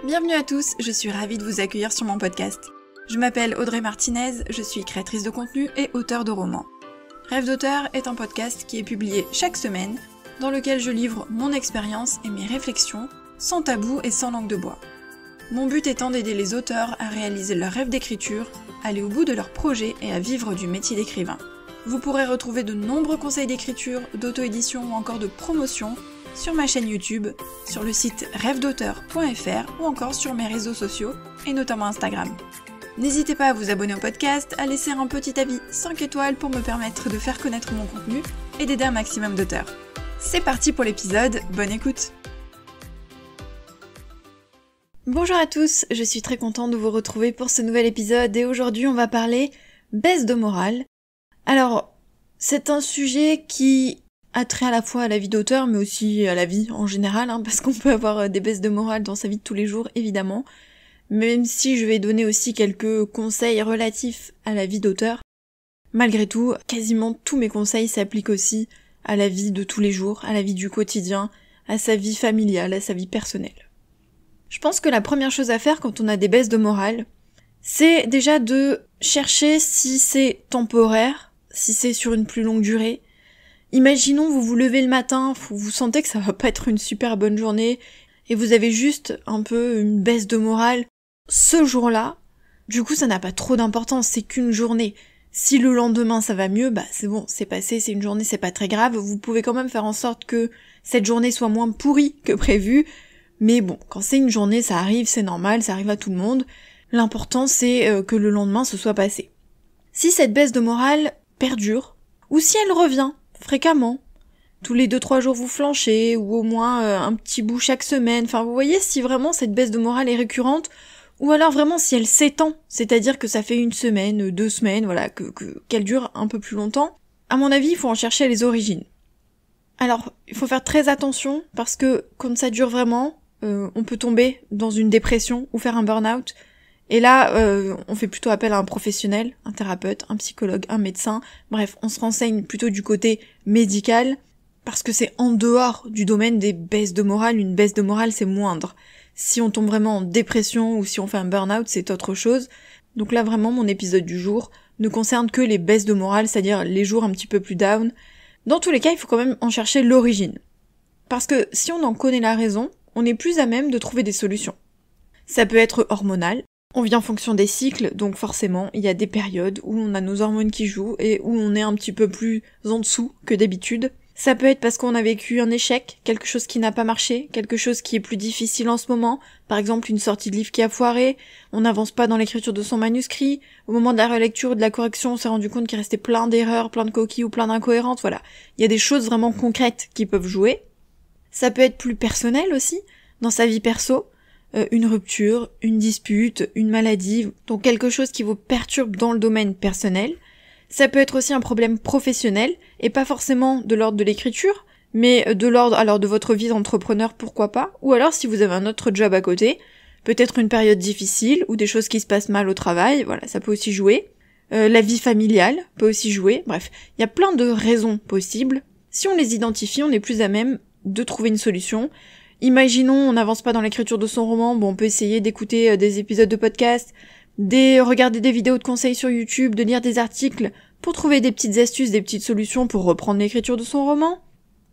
Bienvenue à tous, je suis ravie de vous accueillir sur mon podcast. Je m'appelle Audrey Martinez, je suis créatrice de contenu et auteure de romans. Rêve d'auteur est un podcast qui est publié chaque semaine, dans lequel je livre mon expérience et mes réflexions, sans tabou et sans langue de bois. Mon but étant d'aider les auteurs à réaliser leur rêve d'écriture, aller au bout de leur projet et à vivre du métier d'écrivain. Vous pourrez retrouver de nombreux conseils d'écriture, d'auto-édition ou encore de promotion sur ma chaîne YouTube, sur le site rêvedauteur.fr ou encore sur mes réseaux sociaux et notamment Instagram. N'hésitez pas à vous abonner au podcast, à laisser un petit avis 5 étoiles pour me permettre de faire connaître mon contenu et d'aider un maximum d'auteurs. C'est parti pour l'épisode, bonne écoute! Bonjour à tous, je suis très contente de vous retrouver pour ce nouvel épisode et aujourd'hui on va parler baisse de morale. Alors, c'est un sujet qui a trait à la fois à la vie d'auteur mais aussi à la vie en général, parce qu'on peut avoir des baisses de morale dans sa vie de tous les jours évidemment, même si je vais donner aussi quelques conseils relatifs à la vie d'auteur. Malgré tout, quasiment tous mes conseils s'appliquent aussi à la vie de tous les jours, à la vie du quotidien, à sa vie familiale, à sa vie personnelle. Je pense que la première chose à faire quand on a des baisses de morale, c'est déjà de chercher si c'est temporaire, si c'est sur une plus longue durée. Imaginons vous vous levez le matin, vous sentez que ça va pas être une super bonne journée, et vous avez juste un peu une baisse de morale ce jour-là. Du coup ça n'a pas trop d'importance, c'est qu'une journée. Si le lendemain ça va mieux, c'est bon, c'est passé, c'est une journée, c'est pas très grave. Vous pouvez quand même faire en sorte que cette journée soit moins pourrie que prévu. Mais bon, quand c'est une journée, ça arrive, c'est normal, ça arrive à tout le monde. L'important c'est que le lendemain se soit passé. Si cette baisse de morale perdure, ou si elle revient fréquemment, tous les 2-3 jours vous flanchez, ou au moins un petit bout chaque semaine, vous voyez si vraiment cette baisse de morale est récurrente, ou alors vraiment si elle s'étend, c'est-à-dire que ça fait 1 semaine, 2 semaines, qu'elle dure un peu plus longtemps, à mon avis il faut en chercher les origines. Alors, il faut faire très attention, parce que quand ça dure vraiment, on peut tomber dans une dépression ou faire un burn-out. Et là, on fait plutôt appel à un professionnel, un thérapeute, un psychologue, un médecin. Bref, on se renseigne plutôt du côté médical, parce que c'est en dehors du domaine des baisses de morale. Une baisse de morale, c'est moindre. Si on tombe vraiment en dépression ou si on fait un burn-out, c'est autre chose. Donc là, vraiment, mon épisode du jour ne concerne que les baisses de morale, c'est-à-dire les jours un petit peu plus down. Dans tous les cas, il faut quand même en chercher l'origine. Parce que si on en connaît la raison, on est plus à même de trouver des solutions. Ça peut être hormonal, on vit en fonction des cycles, donc forcément, il y a des périodes où on a nos hormones qui jouent et où on est un petit peu plus en dessous que d'habitude. Ça peut être parce qu'on a vécu un échec, quelque chose qui n'a pas marché, quelque chose qui est plus difficile en ce moment, par exemple une sortie de livre qui a foiré, on n'avance pas dans l'écriture de son manuscrit, au moment de la relecture ou de la correction, on s'est rendu compte qu'il restait plein d'erreurs, plein de coquilles ou plein d'incohérences, voilà. Il y a des choses vraiment concrètes qui peuvent jouer. Ça peut être plus personnel aussi, dans sa vie perso, une rupture, une dispute, une maladie, donc quelque chose qui vous perturbe dans le domaine personnel. Ça peut être aussi un problème professionnel, et pas forcément de l'ordre de l'écriture, mais de l'ordre alors de votre vie d'entrepreneur, pourquoi pas, ou alors si vous avez un autre job à côté, peut-être une période difficile, ou des choses qui se passent mal au travail, voilà, ça peut aussi jouer. La vie familiale peut aussi jouer, bref, il y a plein de raisons possibles. Si on les identifie, on est plus à même de trouver une solution. Imaginons, on n'avance pas dans l'écriture de son roman, on peut essayer d'écouter des épisodes de podcast, regarder des vidéos de conseils sur YouTube, de lire des articles pour trouver des petites astuces, des petites solutions pour reprendre l'écriture de son roman.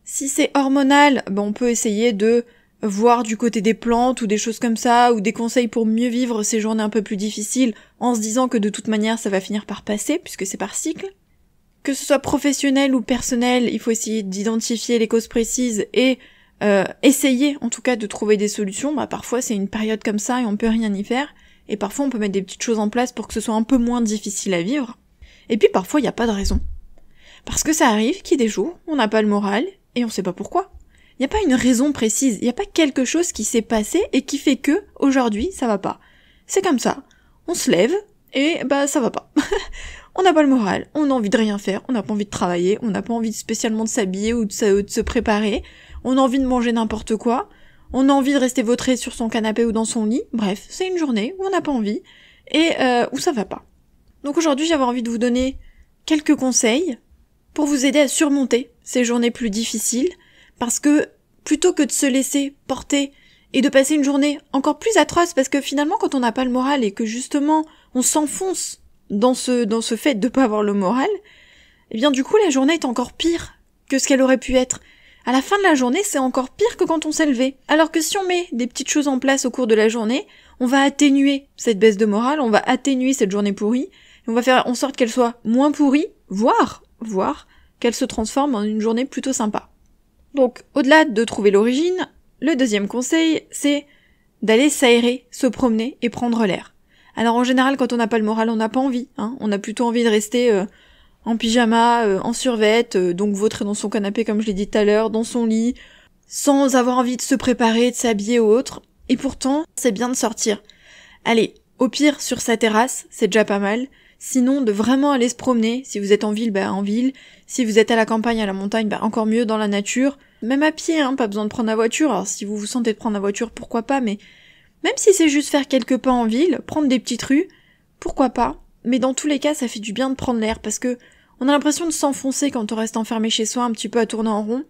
Si c'est hormonal, on peut essayer de voir du côté des plantes ou des choses comme ça, ou des conseils pour mieux vivre ces journées un peu plus difficiles en se disant que de toute manière ça va finir par passer puisque c'est par cycle. Que ce soit professionnel ou personnel, il faut essayer d'identifier les causes précises et essayer en tout cas de trouver des solutions. Parfois c'est une période comme ça et on peut rien y faire, et parfois on peut mettre des petites choses en place pour que ce soit un peu moins difficile à vivre. Et puis parfois il n'y a pas de raison. Parce que ça arrive qu'il y ait des jours, on n'a pas le moral, et on sait pas pourquoi. Il n'y a pas une raison précise, il n'y a pas quelque chose qui s'est passé et qui fait que, aujourd'hui, ça va pas. C'est comme ça. On se lève, et ça va pas. On n'a pas le moral, on a envie de rien faire, on n'a pas envie de travailler, on n'a pas envie spécialement de s'habiller ou de se préparer, on a envie de manger n'importe quoi, on a envie de rester vautré sur son canapé ou dans son lit, bref, c'est une journée où on n'a pas envie, et où ça va pas. Donc aujourd'hui j'avais envie de vous donner quelques conseils pour vous aider à surmonter ces journées plus difficiles, parce que plutôt que de se laisser porter et de passer une journée encore plus atroce, parce que finalement, quand on n'a pas le moral et que justement, on s'enfonce dans ce fait de pas avoir le moral, eh bien du coup, la journée est encore pire que ce qu'elle aurait pu être. À la fin de la journée, c'est encore pire que quand on s'est levé. Alors que si on met des petites choses en place au cours de la journée, on va atténuer cette baisse de morale, on va atténuer cette journée pourrie, et on va faire en sorte qu'elle soit moins pourrie, voire qu'elle se transforme en une journée plutôt sympa. Donc, au-delà de trouver l'origine, le deuxième conseil, c'est d'aller s'aérer, se promener et prendre l'air. Alors en général, quand on n'a pas le moral, on n'a pas envie, hein. On a plutôt envie de rester en pyjama, en survette, donc vautré dans son canapé comme je l'ai dit tout à l'heure, dans son lit, sans avoir envie de se préparer, de s'habiller ou autre. Et pourtant, c'est bien de sortir. Allez, au pire, sur sa terrasse, c'est déjà pas mal. Sinon, de vraiment aller se promener. Si vous êtes en ville, en ville. Si vous êtes à la campagne, à la montagne, encore mieux dans la nature. Même à pied, hein, pas besoin de prendre la voiture. Alors si vous vous sentez de prendre la voiture, pourquoi pas, mais même si c'est juste faire quelques pas en ville, prendre des petites rues, pourquoi pas. Mais dans tous les cas, ça fait du bien de prendre l'air, parce que on a l'impression de s'enfoncer quand on reste enfermé chez soi, un petit peu à tourner en rond.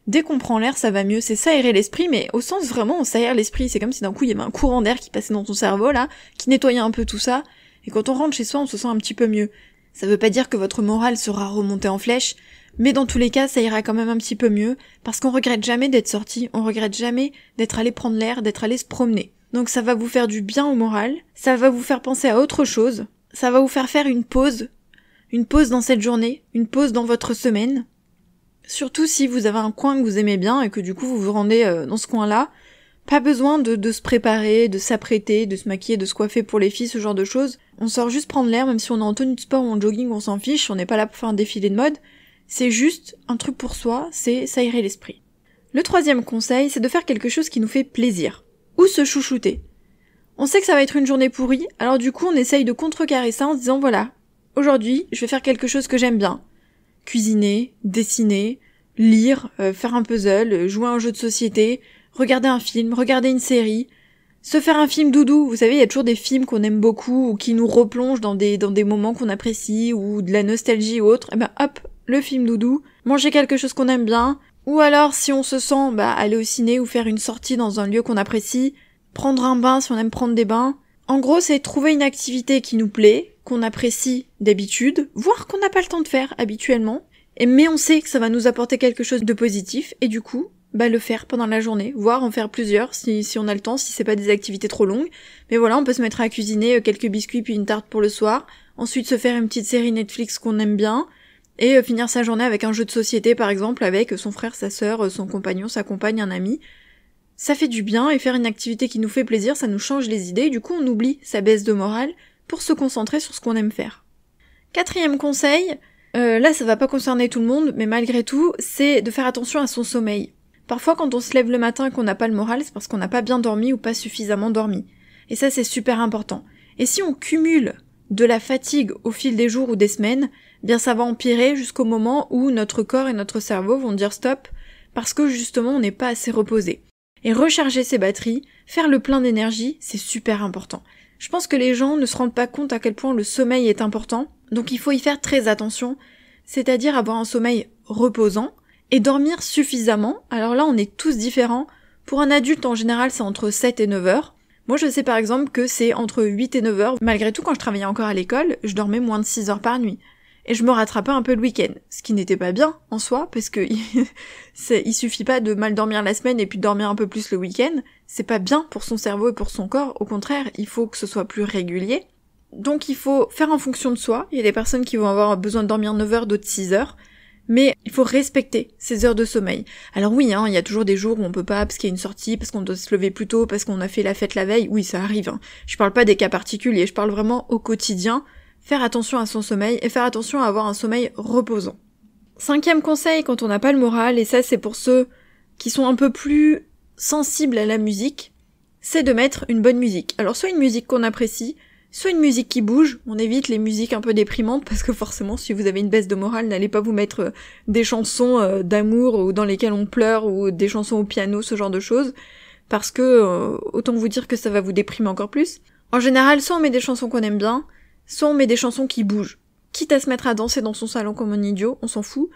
Dès qu'on prend l'air, ça va mieux. C'est s'aérer l'esprit, mais au sens vraiment, on s'aère l'esprit. C'est comme si d'un coup, il y avait un courant d'air qui passait dans ton cerveau, là, qui nettoyait un peu tout ça. Et quand on rentre chez soi, on se sent un petit peu mieux. Ça veut pas dire que votre morale sera remontée en flèche, mais dans tous les cas, ça ira quand même un petit peu mieux, parce qu'on regrette jamais d'être sorti, on regrette jamais d'être allé prendre l'air, d'être allé se promener. Donc ça va vous faire du bien au moral, ça va vous faire penser à autre chose, ça va vous faire une pause dans cette journée, une pause dans votre semaine. Surtout si vous avez un coin que vous aimez bien et que du coup vous vous rendez dans ce coin-là, pas besoin de se préparer, de s'apprêter, de se maquiller, de se coiffer pour les filles, ce genre de choses. On sort juste prendre l'air, même si on est en tenue de sport ou en jogging, on s'en fiche, on n'est pas là pour faire un défilé de mode. C'est juste un truc pour soi, c'est s'aérer l'esprit. Le troisième conseil, c'est de faire quelque chose qui nous fait plaisir. Ou se chouchouter. On sait que ça va être une journée pourrie, alors du coup on essaye de contrecarrer ça en se disant voilà, aujourd'hui je vais faire quelque chose que j'aime bien. Cuisiner, dessiner, lire, faire un puzzle, jouer à un jeu de société, regarder un film, regarder une série, se faire un film doudou. Vous savez, il y a toujours des films qu'on aime beaucoup ou qui nous replongent dans des moments qu'on apprécie ou de la nostalgie ou autre. Et ben hop, le film doudou, manger quelque chose qu'on aime bien, ou alors si on se sent, aller au ciné ou faire une sortie dans un lieu qu'on apprécie, prendre un bain si on aime prendre des bains. En gros, c'est trouver une activité qui nous plaît, qu'on apprécie d'habitude, voire qu'on n'a pas le temps de faire habituellement, mais on sait que ça va nous apporter quelque chose de positif, et du coup, le faire pendant la journée, voire en faire plusieurs si on a le temps, si c'est pas des activités trop longues. Mais voilà, on peut se mettre à cuisiner quelques biscuits puis une tarte pour le soir, ensuite se faire une petite série Netflix qu'on aime bien, et finir sa journée avec un jeu de société par exemple, avec son frère, sa sœur, son compagnon, sa compagne, un ami. Ça fait du bien, et faire une activité qui nous fait plaisir, ça nous change les idées, du coup on oublie sa baisse de morale pour se concentrer sur ce qu'on aime faire. Quatrième conseil, là ça va pas concerner tout le monde, mais malgré tout, c'est de faire attention à son sommeil. Parfois, quand on se lève le matin et qu'on n'a pas le moral, c'est parce qu'on n'a pas bien dormi ou pas suffisamment dormi. Et ça, c'est super important. Et si on cumule de la fatigue au fil des jours ou des semaines, bien ça va empirer jusqu'au moment où notre corps et notre cerveau vont dire stop, parce que justement, on n'est pas assez reposé. Et recharger ses batteries, faire le plein d'énergie, c'est super important. Je pense que les gens ne se rendent pas compte à quel point le sommeil est important, donc il faut y faire très attention, c'est-à-dire avoir un sommeil reposant, et dormir suffisamment. Alors là, on est tous différents. Pour un adulte, en général, c'est entre 7 et 9 heures. Moi, je sais par exemple que c'est entre 8 et 9 heures. Malgré tout, quand je travaillais encore à l'école, je dormais moins de 6 heures par nuit. Et je me rattrapais un peu le week-end. Ce qui n'était pas bien, en soi, parce que il suffit pas de mal dormir la semaine et puis de dormir un peu plus le week-end. C'est pas bien pour son cerveau et pour son corps. Au contraire, il faut que ce soit plus régulier. Donc il faut faire en fonction de soi. Il y a des personnes qui vont avoir besoin de dormir 9 heures, d'autres 6 heures. Mais il faut respecter ces heures de sommeil. Alors oui, il y a toujours des jours où on peut pas parce qu'il y a une sortie, parce qu'on doit se lever plus tôt, parce qu'on a fait la fête la veille. Oui, ça arrive. Je parle pas des cas particuliers, je parle vraiment au quotidien. Faire attention à son sommeil et faire attention à avoir un sommeil reposant. 5e conseil quand on n'a pas le moral, et ça c'est pour ceux qui sont un peu plus sensibles à la musique, c'est de mettre une bonne musique. Alors soit une musique qu'on apprécie, soit une musique qui bouge, on évite les musiques un peu déprimantes parce que forcément si vous avez une baisse de morale, n'allez pas vous mettre des chansons d'amour ou dans lesquelles on pleure ou des chansons au piano, ce genre de choses, parce que autant vous dire que ça va vous déprimer encore plus. En général, soit on met des chansons qu'on aime bien, soit on met des chansons qui bougent. Quitte à se mettre à danser dans son salon comme un idiot, on s'en fout,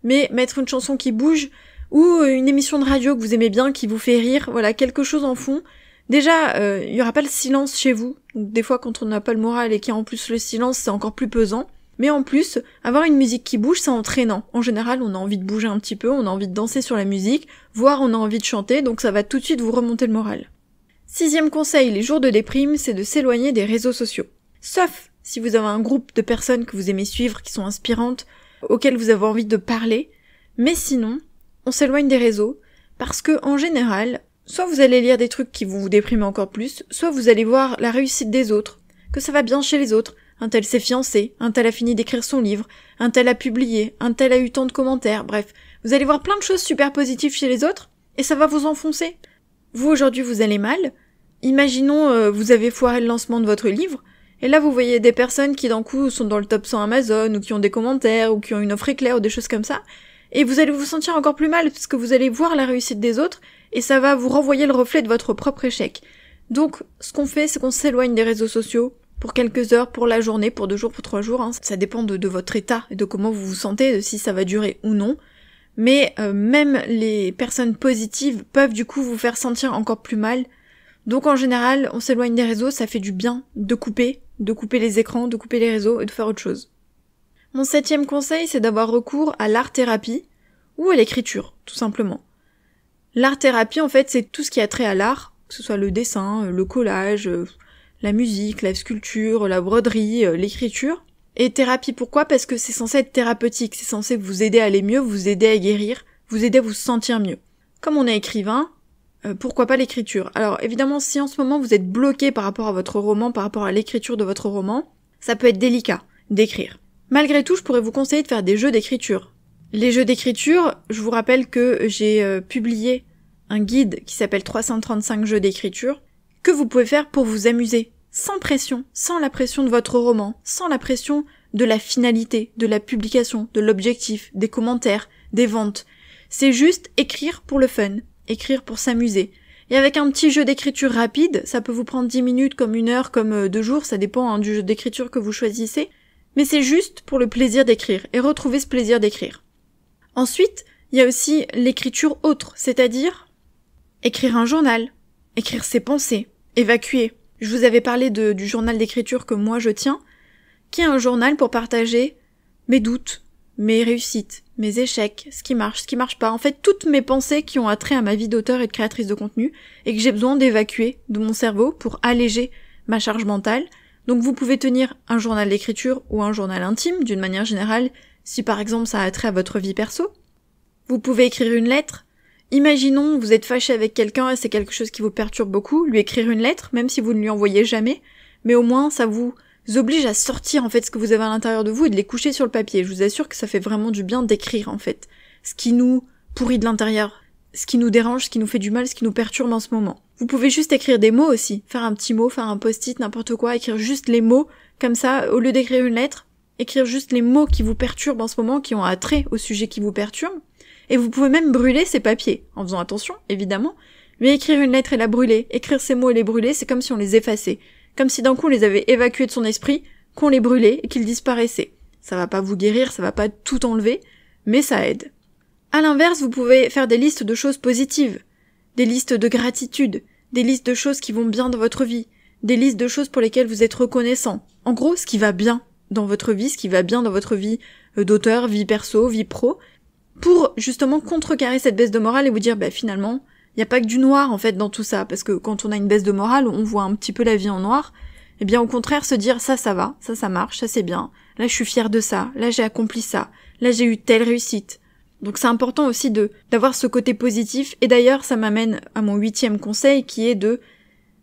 mais mettre une chanson qui bouge, ou une émission de radio que vous aimez bien, qui vous fait rire, voilà, quelque chose en fond. Déjà, il y aura pas le silence chez vous. Donc, des fois, quand on n'a pas le moral et qu'il y a en plus le silence, c'est encore plus pesant. Mais en plus, avoir une musique qui bouge, c'est entraînant. En général, on a envie de bouger un petit peu, on a envie de danser sur la musique, voire on a envie de chanter, donc ça va tout de suite vous remonter le moral. 6e conseil, les jours de déprime, c'est de s'éloigner des réseaux sociaux. Sauf si vous avez un groupe de personnes que vous aimez suivre, qui sont inspirantes, auxquelles vous avez envie de parler. Mais sinon, on s'éloigne des réseaux, parce que, en général, soit vous allez lire des trucs qui vont vous déprimer encore plus, soit vous allez voir la réussite des autres, que ça va bien chez les autres. Un tel s'est fiancé, un tel a fini d'écrire son livre, un tel a publié, un tel a eu tant de commentaires, bref. Vous allez voir plein de choses super positives chez les autres, et ça va vous enfoncer. Vous, aujourd'hui, vous allez mal. Imaginons, vous avez foiré le lancement de votre livre, et là, vous voyez des personnes qui, d'un coup, sont dans le top 100 Amazon, ou qui ont des commentaires, ou qui ont une offre éclair, ou des choses comme ça, et vous allez vous sentir encore plus mal, parce que vous allez voir la réussite des autres, et ça va vous renvoyer le reflet de votre propre échec. Donc, ce qu'on fait, c'est qu'on s'éloigne des réseaux sociaux, pour quelques heures, pour la journée, pour 2 jours, pour 3 jours, hein. Ça dépend de votre état et de comment vous vous sentez, de si ça va durer ou non. Mais même les personnes positives peuvent du coup vous faire sentir encore plus mal. Donc en général, on s'éloigne des réseaux, ça fait du bien de couper les écrans, de couper les réseaux et de faire autre chose. Mon 7e conseil, c'est d'avoir recours à l'art-thérapie ou à l'écriture, tout simplement. L'art-thérapie, en fait, c'est tout ce qui a trait à l'art, que ce soit le dessin, le collage, la musique, la sculpture, la broderie, l'écriture. Et thérapie, pourquoi ? Parce que c'est censé être thérapeutique, c'est censé vous aider à aller mieux, vous aider à guérir, vous aider à vous sentir mieux. Comme on est écrivain, pourquoi pas l'écriture ? Alors évidemment, si en ce moment vous êtes bloqué par rapport à votre roman, par rapport à l'écriture de votre roman, ça peut être délicat d'écrire. Malgré tout, je pourrais vous conseiller de faire des jeux d'écriture. Les jeux d'écriture, je vous rappelle que j'ai publié un guide qui s'appelle 335 jeux d'écriture, que vous pouvez faire pour vous amuser, sans pression, sans la pression de votre roman, sans la pression de la finalité, de la publication, de l'objectif, des commentaires, des ventes. C'est juste écrire pour le fun, écrire pour s'amuser. Et avec un petit jeu d'écriture rapide, ça peut vous prendre 10 minutes, comme 1 heure, comme 2 jours, ça dépend du jeu d'écriture que vous choisissez, mais c'est juste pour le plaisir d'écrire, et retrouver ce plaisir d'écrire. Ensuite, il y a aussi l'écriture autre, c'est-à-dire écrire un journal, écrire ses pensées, évacuer. Je vous avais parlé du journal d'écriture que moi je tiens, qui est un journal pour partager mes doutes, mes réussites, mes échecs, ce qui marche pas. En fait, toutes mes pensées qui ont attrait à ma vie d'auteur et de créatrice de contenu, et que j'ai besoin d'évacuer de mon cerveau pour alléger ma charge mentale. Donc vous pouvez tenir un journal d'écriture ou un journal intime, d'une manière générale, si par exemple ça a attrait à votre vie perso. Vous pouvez écrire une lettre. Imaginons, vous êtes fâché avec quelqu'un et c'est quelque chose qui vous perturbe beaucoup, lui écrire une lettre, même si vous ne lui envoyez jamais, mais au moins ça vous oblige à sortir en fait ce que vous avez à l'intérieur de vous et de les coucher sur le papier. Je vous assure que ça fait vraiment du bien d'écrire en fait, ce qui nous pourrit de l'intérieur, ce qui nous dérange, ce qui nous fait du mal, ce qui nous perturbe en ce moment. Vous pouvez juste écrire des mots aussi, faire un petit mot, faire un post-it, n'importe quoi, écrire juste les mots, comme ça, au lieu d'écrire une lettre, écrire juste les mots qui vous perturbent en ce moment, qui ont attrait au sujet qui vous perturbe. Et vous pouvez même brûler ces papiers, en faisant attention, évidemment, mais écrire une lettre et la brûler, écrire ces mots et les brûler, c'est comme si on les effaçait. Comme si d'un coup on les avait évacués de son esprit, qu'on les brûlait et qu'ils disparaissaient. Ça va pas vous guérir, ça va pas tout enlever, mais ça aide. À l'inverse, vous pouvez faire des listes de choses positives, des listes de gratitude, des listes de choses qui vont bien dans votre vie, des listes de choses pour lesquelles vous êtes reconnaissant. En gros, ce qui va bien dans votre vie, ce qui va bien dans votre vie d'auteur, vie perso, vie pro, pour justement contrecarrer cette baisse de morale et vous dire finalement, il n'y a pas que du noir en fait dans tout ça, parce que quand on a une baisse de morale, on voit un petit peu la vie en noir, et bien au contraire se dire ça va, ça marche, ça c'est bien, là je suis fière de ça, là j'ai accompli ça, là j'ai eu telle réussite. Donc c'est important aussi d'avoir ce côté positif, et d'ailleurs ça m'amène à mon 8e conseil qui est de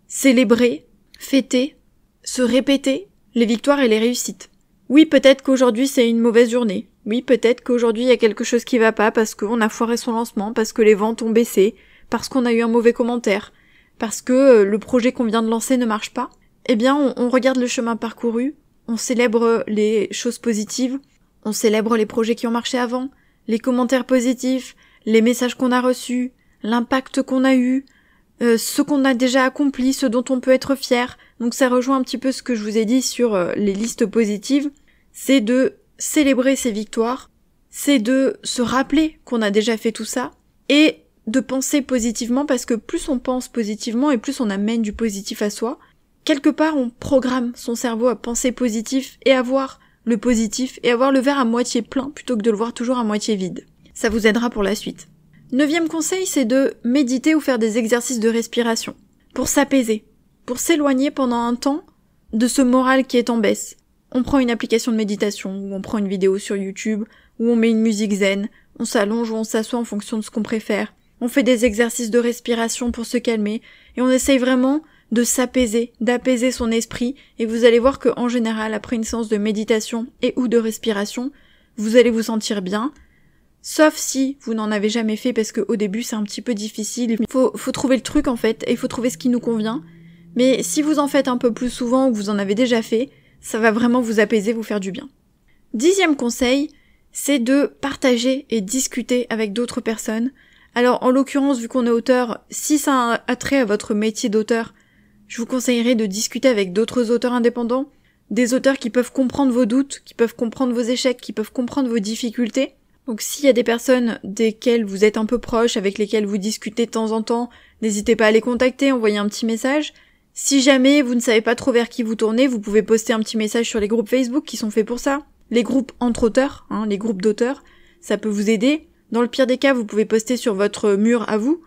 célébrer, fêter, se répéter les victoires et les réussites. Oui, peut-être qu'aujourd'hui c'est une mauvaise journée. Oui, peut-être qu'aujourd'hui il y a quelque chose qui va pas parce qu'on a foiré son lancement, parce que les ventes ont baissé, parce qu'on a eu un mauvais commentaire, parce que le projet qu'on vient de lancer ne marche pas. Eh bien, on regarde le chemin parcouru, on célèbre les choses positives, on célèbre les projets qui ont marché avant, les commentaires positifs, les messages qu'on a reçus, l'impact qu'on a eu, ce qu'on a déjà accompli, ce dont on peut être fier. Donc ça rejoint un petit peu ce que je vous ai dit sur les listes positives, c'est de célébrer ses victoires, c'est de se rappeler qu'on a déjà fait tout ça, et de penser positivement, parce que plus on pense positivement et plus on amène du positif à soi, quelque part on programme son cerveau à penser positif et à voir le positif et à voir le verre à moitié plein plutôt que de le voir toujours à moitié vide. Ça vous aidera pour la suite. 9e conseil, c'est de méditer ou faire des exercices de respiration pour s'apaiser, pour s'éloigner pendant un temps de ce moral qui est en baisse. On prend une application de méditation, ou on prend une vidéo sur YouTube, ou on met une musique zen, on s'allonge ou on s'assoit en fonction de ce qu'on préfère. On fait des exercices de respiration pour se calmer, et on essaye vraiment de s'apaiser, d'apaiser son esprit, et vous allez voir que en général, après une séance de méditation et ou de respiration, vous allez vous sentir bien, sauf si vous n'en avez jamais fait, parce qu'au début c'est un petit peu difficile, il faut trouver le truc en fait, et il faut trouver ce qui nous convient, mais si vous en faites un peu plus souvent ou que vous en avez déjà fait, ça va vraiment vous apaiser, vous faire du bien. 10e conseil, c'est de partager et discuter avec d'autres personnes. Alors en l'occurrence, vu qu'on est auteur, si ça a trait à votre métier d'auteur, je vous conseillerais de discuter avec d'autres auteurs indépendants, des auteurs qui peuvent comprendre vos doutes, qui peuvent comprendre vos échecs, qui peuvent comprendre vos difficultés. Donc s'il y a des personnes desquelles vous êtes un peu proches, avec lesquelles vous discutez de temps en temps, n'hésitez pas à les contacter, envoyer un petit message. Si jamais vous ne savez pas trop vers qui vous tournez, vous pouvez poster un petit message sur les groupes Facebook qui sont faits pour ça. Les groupes entre auteurs, les groupes d'auteurs, ça peut vous aider. Dans le pire des cas, vous pouvez poster sur votre mur à vous.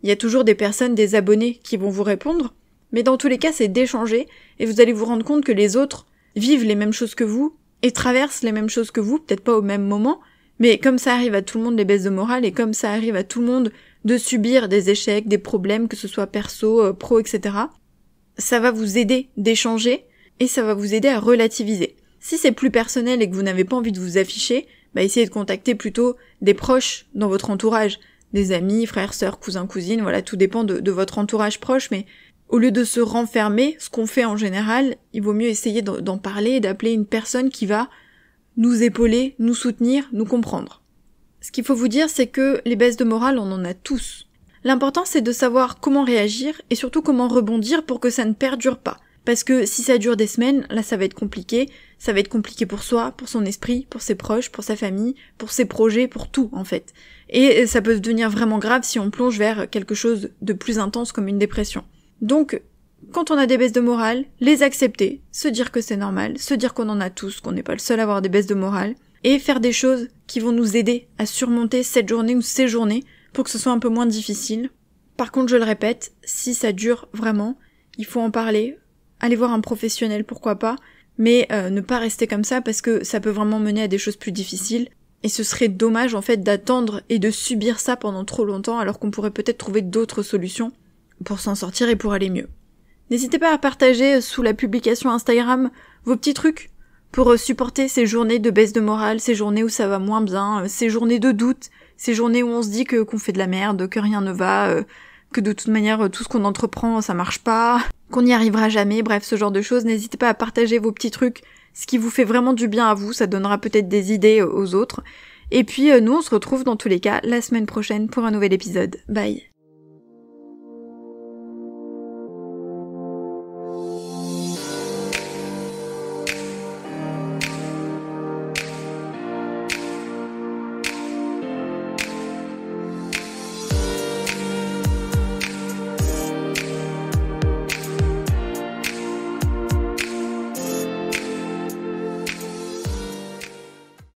Il y a toujours des personnes, des abonnés qui vont vous répondre. Mais dans tous les cas, c'est d'échanger et vous allez vous rendre compte que les autres vivent les mêmes choses que vous et traversent les mêmes choses que vous, peut-être pas au même moment, mais comme ça arrive à tout le monde les baisses de morale et comme ça arrive à tout le monde de subir des échecs, des problèmes, que ce soit perso, pro, etc., ça va vous aider d'échanger et ça va vous aider à relativiser. Si c'est plus personnel et que vous n'avez pas envie de vous afficher, essayez de contacter plutôt des proches dans votre entourage, des amis, frères, sœurs, cousins, cousines, voilà, tout dépend de votre entourage proche, mais au lieu de se renfermer, ce qu'on fait en général, il vaut mieux essayer d'en parler et d'appeler une personne qui va nous épauler, nous soutenir, nous comprendre. Ce qu'il faut vous dire, c'est que les baisses de morale, on en a tous. L'important, c'est de savoir comment réagir et surtout comment rebondir pour que ça ne perdure pas. Parce que si ça dure des semaines, là ça va être compliqué. Ça va être compliqué pour soi, pour son esprit, pour ses proches, pour sa famille, pour ses projets, pour tout en fait. Et ça peut devenir vraiment grave si on plonge vers quelque chose de plus intense comme une dépression. Donc, quand on a des baisses de morale, les accepter, se dire que c'est normal, se dire qu'on en a tous, qu'on n'est pas le seul à avoir des baisses de morale, et faire des choses qui vont nous aider à surmonter cette journée ou ces journées pour que ce soit un peu moins difficile. Par contre, je le répète, si ça dure vraiment, il faut en parler, aller voir un professionnel, pourquoi pas, mais ne pas rester comme ça parce que ça peut vraiment mener à des choses plus difficiles. Et ce serait dommage en fait d'attendre et de subir ça pendant trop longtemps alors qu'on pourrait peut-être trouver d'autres solutions pour s'en sortir et pour aller mieux. N'hésitez pas à partager sous la publication Instagram vos petits trucs pour supporter ces journées de baisse de morale, ces journées où ça va moins bien, ces journées de doute, ces journées où on se dit qu'on fait de la merde, que rien ne va, que de toute manière tout ce qu'on entreprend ça marche pas, qu'on n'y arrivera jamais, bref ce genre de choses. N'hésitez pas à partager vos petits trucs, ce qui vous fait vraiment du bien à vous, ça donnera peut-être des idées aux autres. Et puis nous on se retrouve dans tous les cas la semaine prochaine pour un nouvel épisode. Bye.